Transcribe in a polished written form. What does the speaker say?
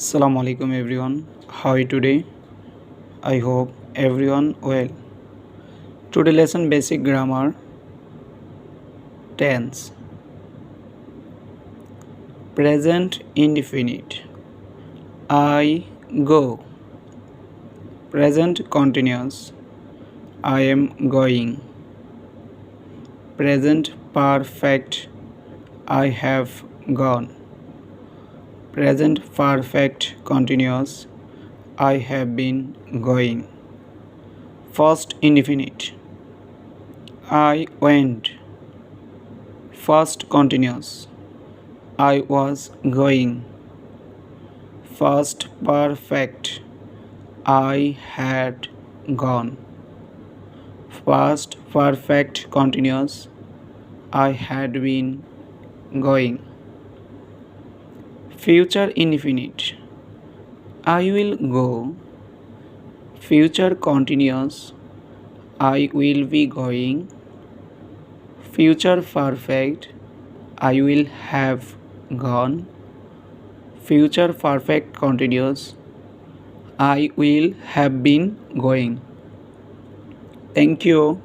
Assalamu alaikum everyone. How are you today? I hope everyone well. Today lesson basic grammar tense. Present indefinite. I go. Present continuous. I am going. Present perfect. I have gone. Present perfect continuous. I have been going. First indefinite. I went. First continuous. I was going. First perfect. I had gone. Past perfect continuous. I had been going. Future indefinite. I will go. Future continuous. I will be going. Future perfect. I will have gone. Future perfect continuous. I will have been going. Thank you.